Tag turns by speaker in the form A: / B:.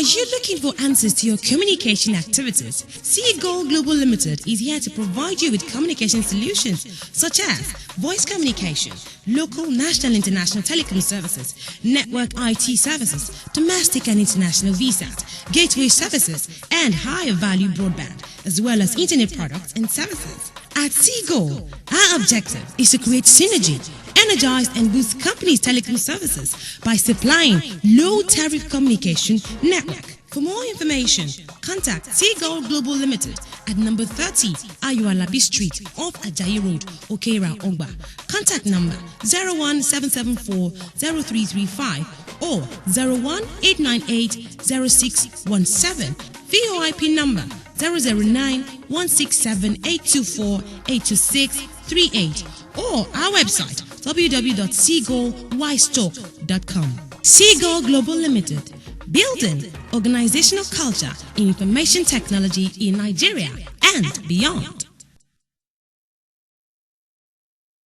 A: Are you looking for answers to your communication activities? Seagull Global Limited is here to provide you with communication solutions such as voice communication, local, national, international telecom services, network IT services, domestic and international VSAT, gateway services, and higher value broadband, as well as internet products and services. At Seagull, our objective is to create synergy, energize and boost companies' telecom services by supplying low-tariff communication network. For more information, contact Seagull Global Limited at number 30 Ayualabi Street off Ajayi Road, Okera, Ogba. Contact number 01774-0335 or 01898-0617. VoIP number 009-167-824-82638 or our website www.seagullwisetalk.com. Seagull Global Limited, building organizational culture in information technology in Nigeria and beyond.